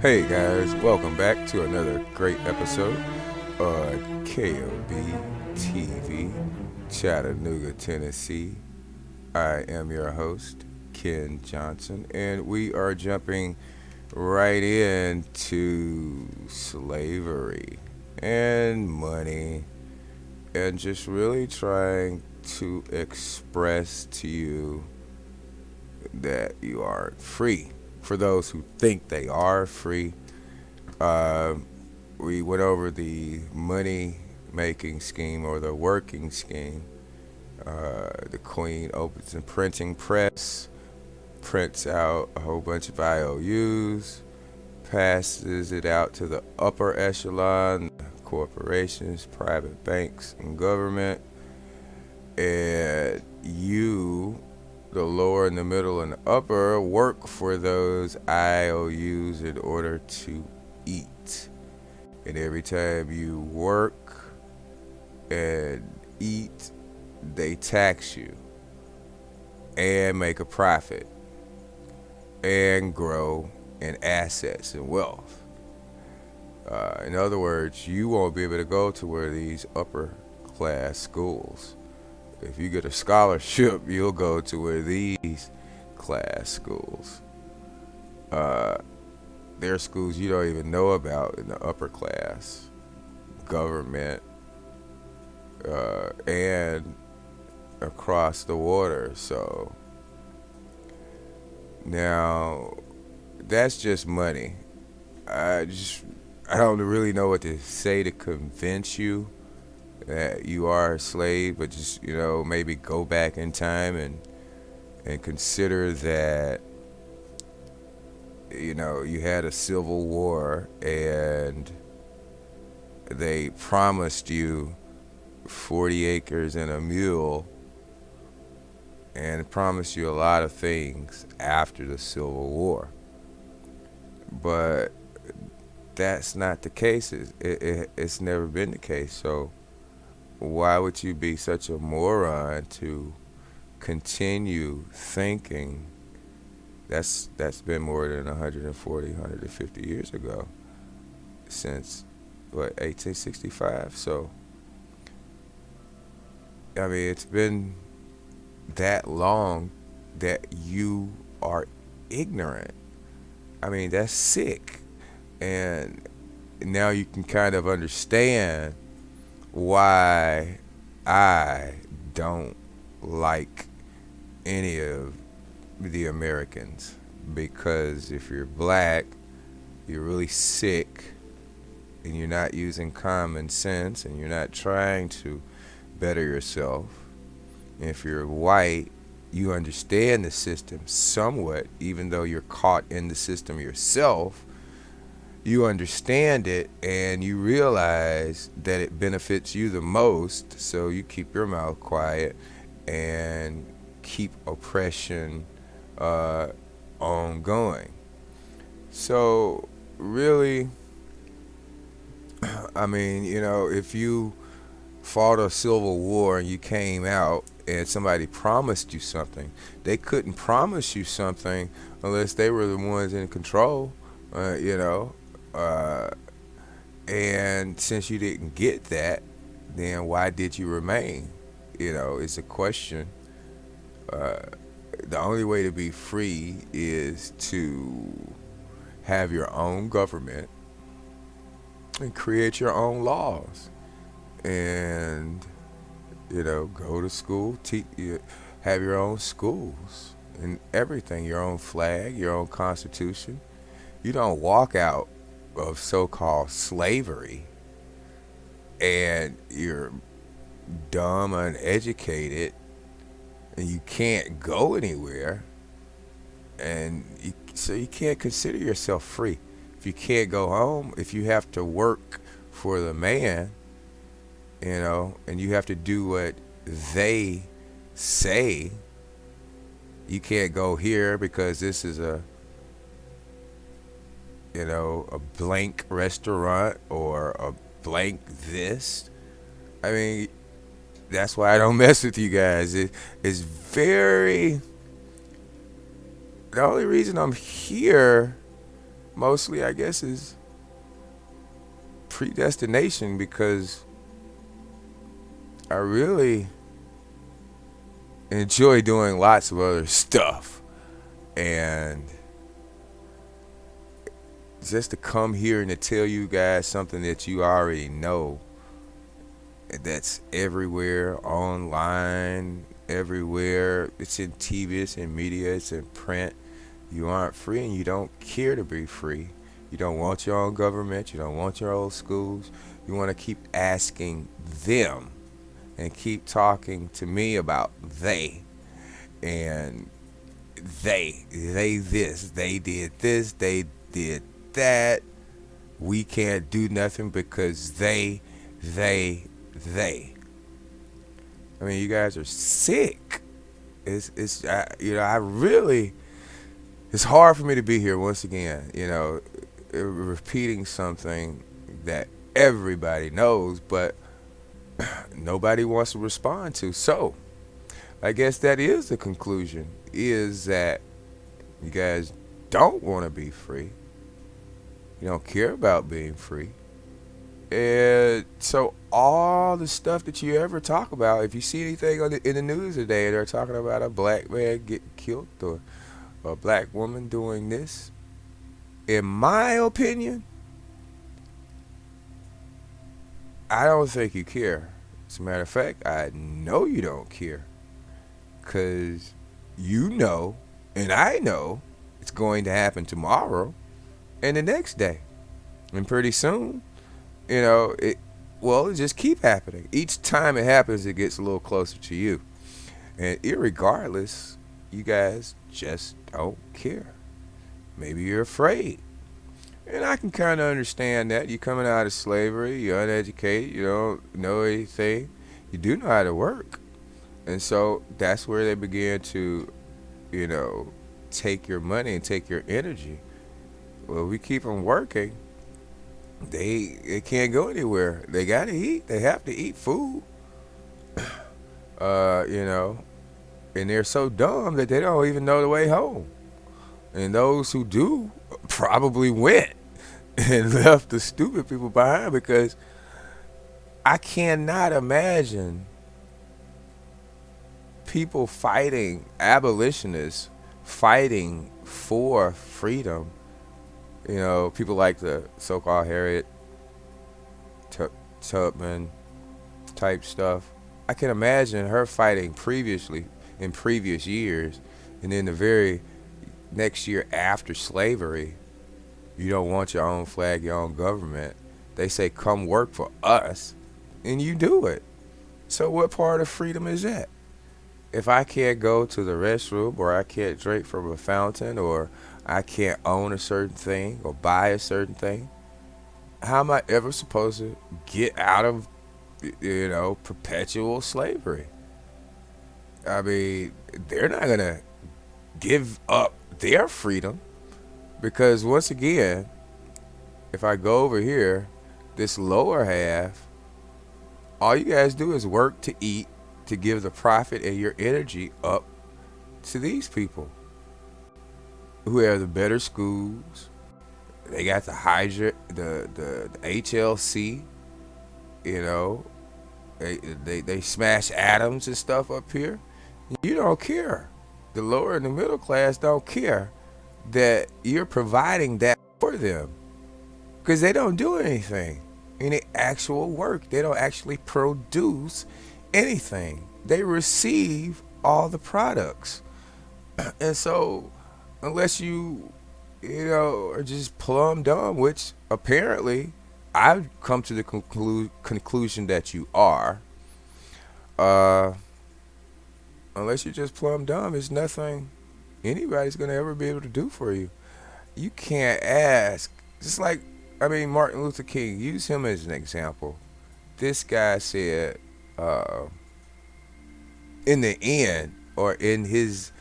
Hey guys, welcome back to another great episode on KOB TV, Chattanooga, Tennessee. I am your host, Ken Johnson, and we are jumping right into slavery and money and just really trying to express to you that you are free. For those who think they are free, uh, we went over the money making scheme or the working scheme. The Queen opens a printing press, prints out a whole bunch of IOUs, passes it out to the upper echelon, corporations, private banks, and government. And you, the lower and the middle and the upper, work for those IOUs in order to eat. And every time you work and eat, they tax you and make a profit and grow in assets and wealth. In other words, you won't be able to go to where these upper class schools. If you get a scholarship, you'll go to where these class schools. Uh, there are schools you don't even know about in the upper class, government, and across the water. So now that's just money. I just I don't really know what to say to convince you that you are a slave, but just maybe go back in time and consider that you had a civil war and they promised you 40 acres and a mule and promised you a lot of things after the Civil War. But that's not the case. It's never been the case. So why would you be such a moron to continue thinking that's been more than 140, 150 years ago since what 1865. So I mean, it's been that long that you are ignorant. I mean, that's sick. And now you can kind of understand why I don't like any of the Americans. Because if you're black, you're really sick and you're not using common sense and you're not trying to better yourself. And if you're white, you understand the system somewhat, even though you're caught in the system yourself. You understand it and you realize that it benefits you the most, so you keep your mouth quiet and keep oppression ongoing. So, really, I mean, if you fought a civil war and you came out and somebody promised you something, they couldn't promise you something unless they were the ones in control, uh, you know. Uh, and since you didn't get that, then why did you remain? It's a question. Uh, the only way to be free is to have your own government and create your own laws and go to school, teach, have your own schools and everything, your own flag, your own constitution. You don't walk out of so-called slavery and you're dumb, uneducated, and you can't go anywhere, and so you can't consider yourself free. If you can't go home, if you have to work for the man, and you have to do what they say, you can't go here because this is a blank restaurant or a blank this. I mean, that's why I don't mess with you guys. It's very. The only reason I'm here mostly, I guess, is predestination because I really enjoy doing lots of other stuff. And just to come here and to tell you guys something that you already know, that's everywhere, online, everywhere. It's in TV, it's in media, it's in print. You aren't free and you don't care to be free. You don't want your own government. You don't want your own schools. You want to keep asking them and keep talking to me about they and they this, they did that. We can't do nothing because they. I mean, you guys are sick. I really. It's hard for me to be here once again. Repeating something that everybody knows, but nobody wants to respond to. So, I guess that is the conclusion: is that you guys don't want to be free. You don't care about being free. And so all the stuff that you ever talk about, if you see anything in the news today, they're talking about a black man getting killed or a black woman doing this. In my opinion, I don't think you care. As a matter of fact, I know you don't care. Because you know, and I know, it's going to happen tomorrow and the next day. And pretty soon, it just keep happening. Each time it happens, it gets a little closer to you. And irregardless, you guys just don't care. Maybe you're afraid. And I can kind of understand that. You're coming out of slavery, you're uneducated, you don't know anything. You do know how to work. And so that's where they begin to, take your money and take your energy. Well, we keep them working. They can't go anywhere. They gotta eat. They have to eat food. And they're so dumb that they don't even know the way home. And those who do probably went and left the stupid people behind, because I cannot imagine people fighting, abolitionists fighting for freedom. People like the so-called Harriet Tubman type stuff. I can imagine her fighting previously in previous years, and then the very next year after slavery, you don't want your own flag, your own government. They say, come work for us, and you do it. So what part of freedom is that? If I can't go to the restroom, or I can't drink from a fountain, or I can't own a certain thing or buy a certain thing, how am I ever supposed to get out of, perpetual slavery? I mean, they're not going to give up their freedom, because once again, if I go over here, this lower half, all you guys do is work to eat, to give the profit and your energy up to these people who have the better schools. They got the the HLC, they smash atoms and stuff up here. You don't care. The lower and the middle class don't care that you're providing that for them, because they don't do anything, any actual work. They don't actually produce anything. They receive all the products. And so unless you are just plumb dumb, which apparently I've come to the conclusion that you are, unless you're just plumb dumb, there's nothing anybody's going to ever be able to do for you. You can't ask. Just like, Martin Luther King, use him as an example. This guy said, in the end, or in his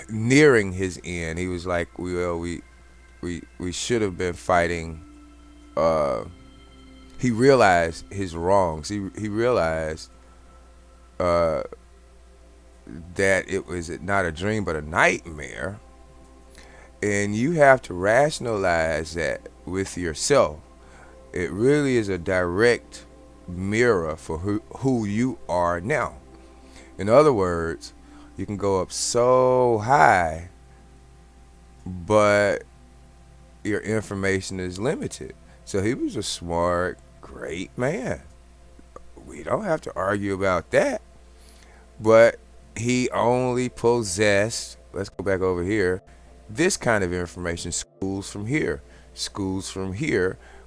nearing his end, he was like, we should have been fighting. He realized his wrongs. He realized that it was not a dream but a nightmare, And you have to rationalize that with yourself. It really is a direct mirror for who you are now. In other words, you can go up so high, but your information is limited. So he was a smart, great man. We don't have to argue about that. But he only possessed, let's go back over here, this kind of information, schools from here,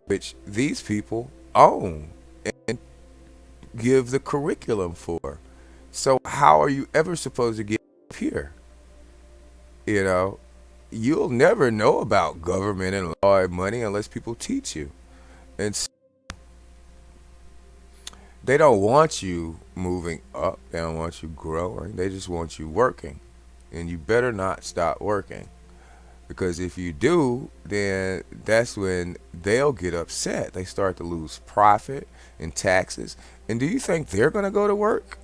which these people own and give the curriculum for. So how are you ever supposed to get here? You know, you'll never know about government and law and money unless people teach you. And they don't want you moving up. They don't want you growing. They just want you working. And you better not stop working. Because if you do, then that's when they'll get upset. They start to lose profit and taxes. And do you think they're going to go to work?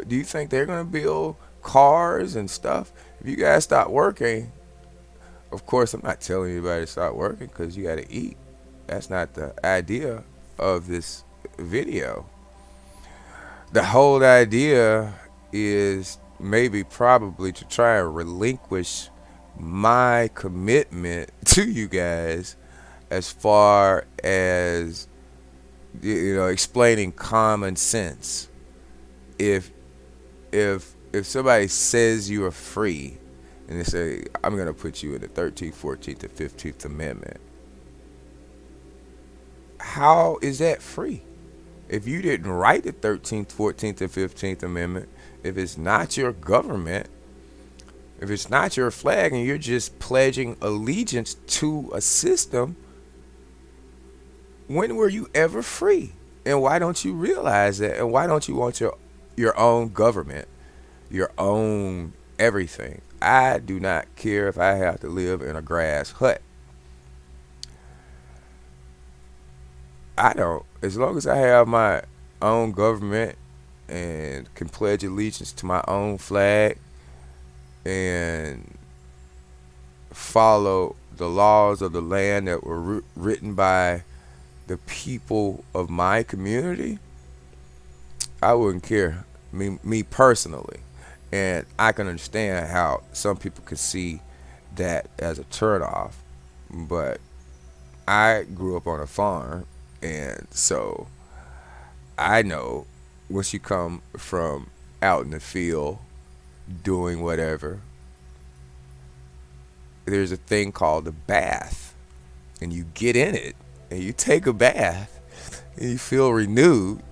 Do you think they're going to build cars and stuff? If you guys stop working, of course, I'm not telling anybody to stop working because you got to eat. That's not the idea of this video. The whole idea is maybe probably to try and relinquish my commitment to you guys as far as explaining common sense. If if if somebody says you are free and they say I'm going to put you in the 13th, 14th, and 15th Amendment, how is that free? If you didn't write the 13th, 14th, and 15th Amendment, if it's not your government, if it's not your flag, and you're just pledging allegiance to a system, when were you ever free? And why don't you realize that? And why don't you want your own government, your own everything? I do not care if I have to live in a grass hut. I don't. As long as I have my own government and can pledge allegiance to my own flag and follow the laws of the land that were written by the people of my community, I wouldn't care. Me personally. And I can understand how some people could see that as a turnoff. But I grew up on a farm, and so I know once you come from out in the field doing whatever, there's a thing called a bath. And you get in it and you take a bath and you feel renewed,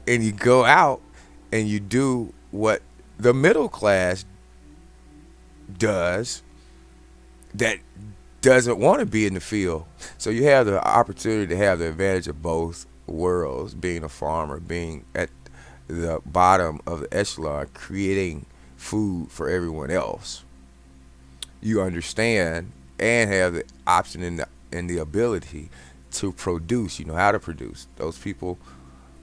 and you go out and you do what the middle class does that doesn't want to be in the field. So you have the opportunity to have the advantage of both worlds, being a farmer, being at the bottom of the echelon, creating food for everyone else. You understand and have the option and the ability to produce. You know how to produce. Those people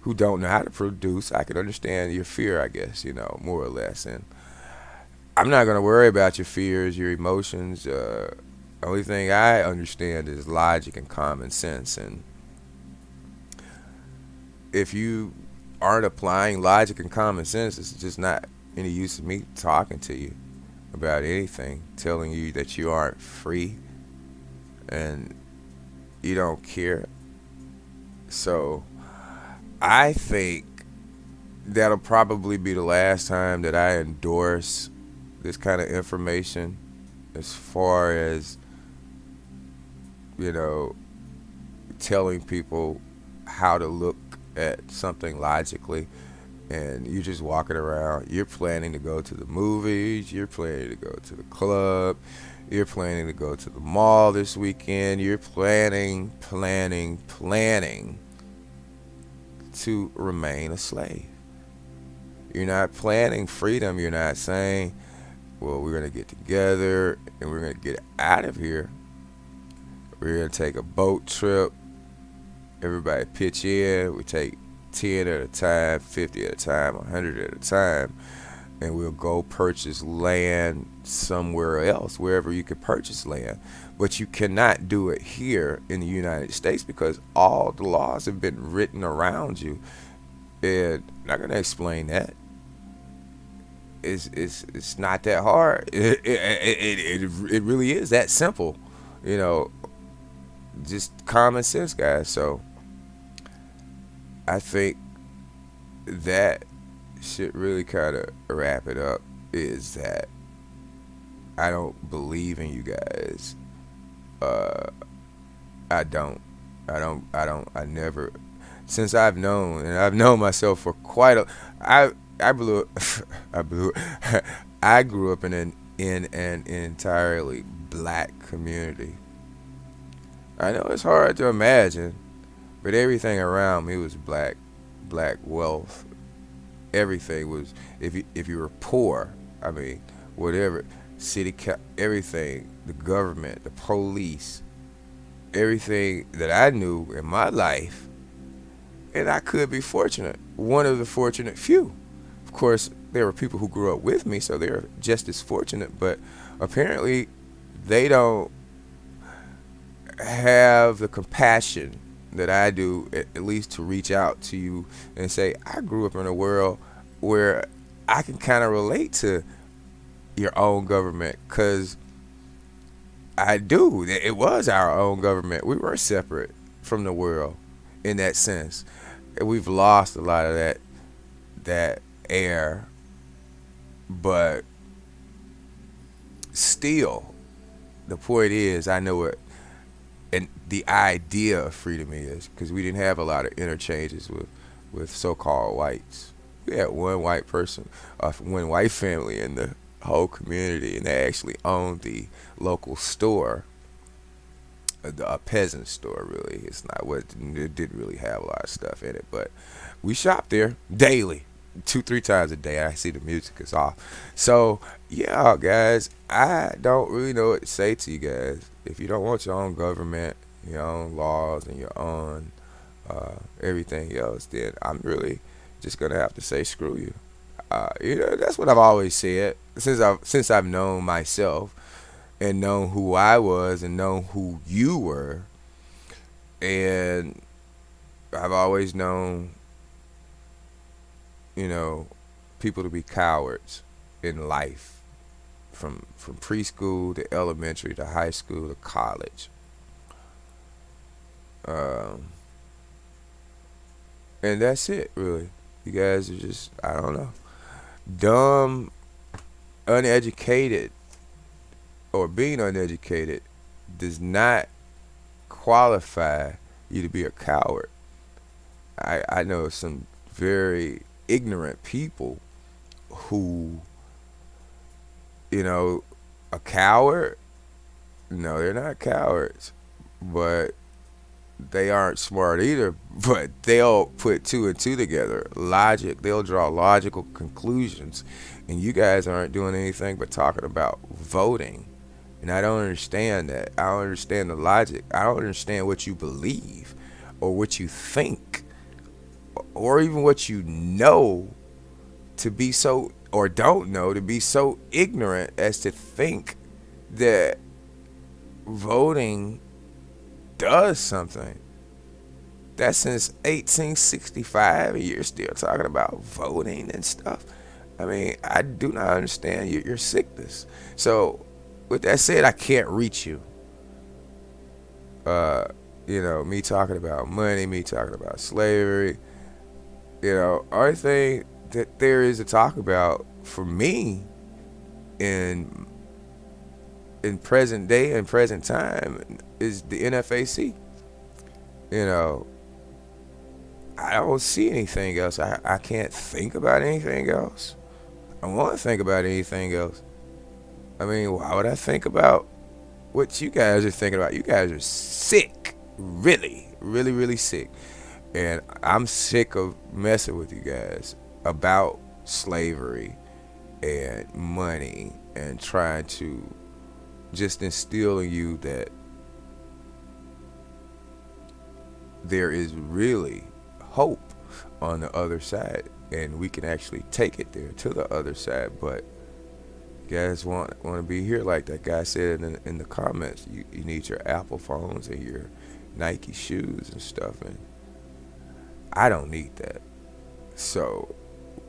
who don't know how to produce, I can understand your fear, I guess, more or less. And I'm not going to worry about your fears, your emotions. Only thing I understand is logic and common sense. And if you aren't applying logic and common sense, it's just not any use of me talking to you about anything, telling you that you aren't free and you don't care. So I think that'll probably be the last time that I endorse this kind of information as far as, telling people how to look at something logically. And you're just walking around, you're planning to go to the movies, you're planning to go to the club, you're planning to go to the mall this weekend, you're planning to remain a slave. You're not planning freedom. You're not saying, well, we're going to get together and we're going to get out of here. We're going to take a boat trip. Everybody pitch in. We take 10 at a time, 50 at a time, 100 at a time. and we'll go purchase land somewhere else, wherever you could purchase land. But you cannot do it here in the United States because all the laws have been written around you. And I'm not going to explain that. It's not that hard. It really is that simple. You know, just common sense, guys. So I think that should really kind of wrap it up, is that I don't believe in you guys. uh I don't. I never, since I've known myself for quite a, I blew I blew I grew up in an entirely black community. I know it's hard to imagine, but everything around me was black. Black wealth, everything was, if you were poor, I mean, whatever, everything, the government, the police, everything that I knew in my life. And I could be fortunate, one of the fortunate few. Of course, there were people who grew up with me, so they're just as fortunate, but apparently they don't have the compassion that I do, at least to reach out to you and say, I grew up in a world where I can kind of relate to your own government, because I do. It was our own government. We were separate from the world in that sense. And we've lost a lot of that air, but still, the point is, I know what and the idea of freedom is, because we didn't have a lot of interchanges with so-called whites. We had one white person, one white family in the whole community, and they actually owned the local store, a peasant store. Really, it's not what it didn't really have a lot of stuff in it, but we shopped there daily, 2-3 times a day. I see the music is off. So yeah, guys, I don't really know what to say to you guys. If you don't want your own government, your own laws, and your own everything else, then I'm really just gonna have to say screw you. That's what I've always said since I've known myself and known who I was and known who you were, and I've always known, you know, people to be cowards in life, from preschool to elementary to high school to college. Um, and that's it, really. You guys are just, I don't know, dumb, uneducated, or being uneducated does not qualify you to be a coward. I know some very ignorant people who, a coward. No, they're not cowards, but they aren't smart either. But they'll put two and two together. Logic. They'll draw logical conclusions, and you guys aren't doing anything but talking about voting. And I don't understand that. I don't understand the logic. I don't understand what you believe, or what you think, or even what you know to be so, or don't know to be so ignorant as to think that voting does something. That's since 1865, and you're still talking about voting and stuff. I mean, I do not understand your sickness. So, with that said, I can't reach you. Me talking about money, me talking about slavery. Only thing that there is to talk about for me in present day and present time is the NFAC. You know, I don't see anything else. I can't think about anything else. I want to think about anything else. I mean, why would I think about what you guys are thinking about? You guys are sick. Really, really, really sick. And I'm sick of messing with you guys about slavery and money and trying to just instill in you that there is really hope on the other side. and we can actually take it there to the other side. But you guys want to be here, like that guy said in the comments. You need your Apple phones and your Nike shoes and stuff, and I don't need that. So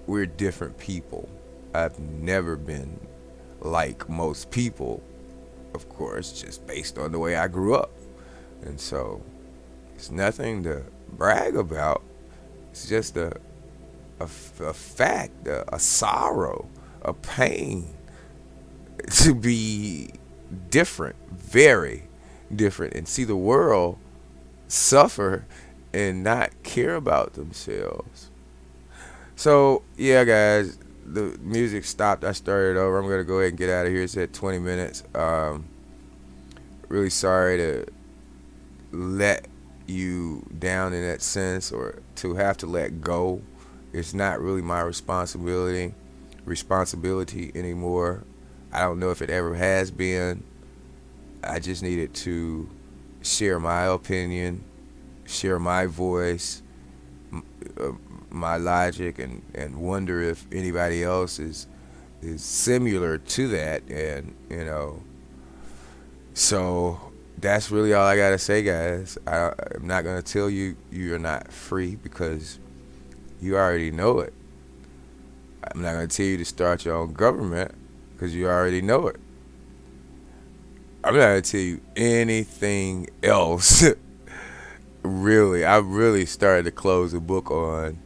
we're different people. I've never been like most people, of course, just based on the way I grew up. And so it's nothing to brag about. It's just a fact, a sorrow, a pain to be different, very different, and see the world suffer and not care about themselves. So, yeah, guys, the music stopped. I started over. I'm going to go ahead and get out of here. It's at 20 minutes. Really sorry to let you down in that sense, or to have to let go. It's not really my responsibility anymore. I don't know if it ever has been. I just needed to share my opinion, share my voice, my logic, and wonder if anybody else is similar to that. And so that's really all I gotta say, guys. I'm not gonna tell you you're not free, because you already know it. I'm not gonna tell you to start your own government, because you already know it. I'm not gonna tell you anything else. Really, I really started to close the book on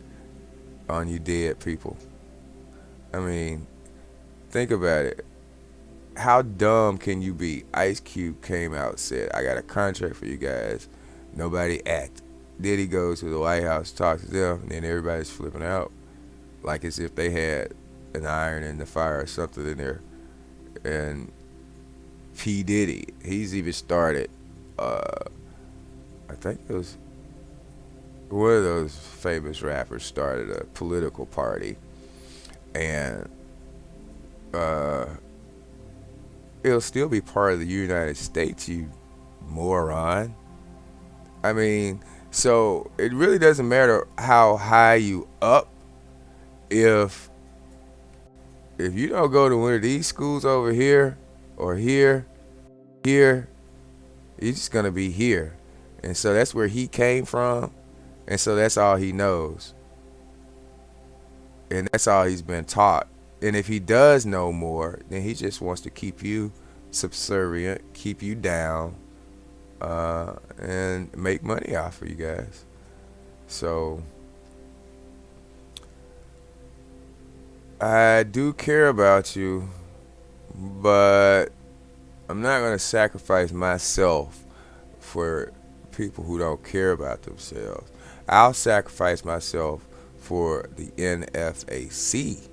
you dead people. I mean, think about it. How dumb can you be? Ice Cube came out, said, I got a contract for you guys. Nobody act. Then he goes to the White House, talks to them, and then everybody's flipping out, like as if they had an iron in the fire or something in there. And P. Diddy, he's even started, I think it was one of those famous rappers started a political party, and it'll still be part of the United States, you moron. I mean, so it really doesn't matter how high you up. If you don't go to one of these schools over here or here, you're just gonna be here. And so that's where he came from, and so that's all he knows, and that's all he's been taught. And if he does know more, then he just wants to keep you subservient, keep you down, and make money off of you guys. So I do care about you, but I'm not going to sacrifice myself for people who don't care about themselves. I'll sacrifice myself for the NFAC.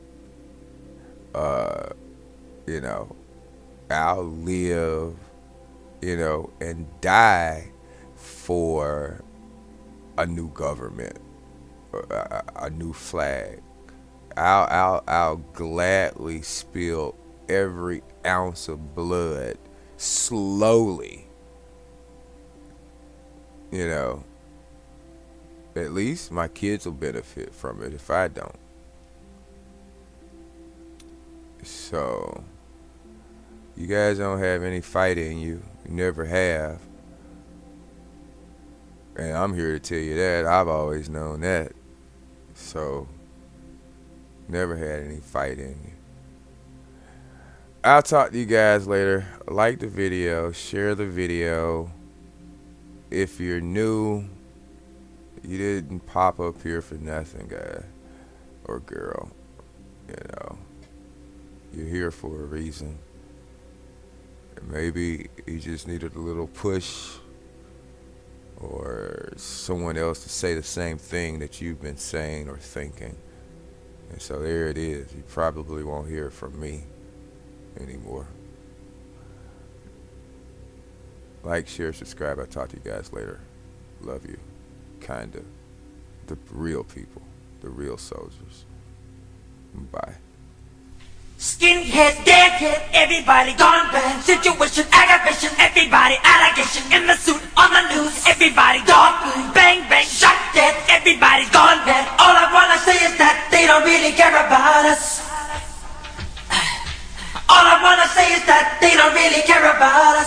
I'll live, and die for a new government, a new flag. I'll gladly spill every ounce of blood slowly. At least my kids will benefit from it if I don't. So you guys don't have any fight in you. You never have. And I'm here to tell you that. I've always known that. So never had any fight in you. I'll talk to you guys later. Like the video, share the video. If you're new, you didn't pop up here for nothing, guy or girl. You're here for a reason. Maybe you just needed a little push, or someone else to say the same thing that you've been saying or thinking. And so there it is. You probably won't hear from me anymore. Like, share, subscribe. I'll talk to you guys later. Love you. Kinda. The real people. The real soldiers. Bye. Skinhead, deadhead, everybody gone bad. Situation, aggravation, everybody allegation. In the suit, on the news, everybody dog food. Bang, bang, shot dead, everybody's gone bad. All I wanna say is that they don't don't really care about us. All I wanna say is that they don't really care about us.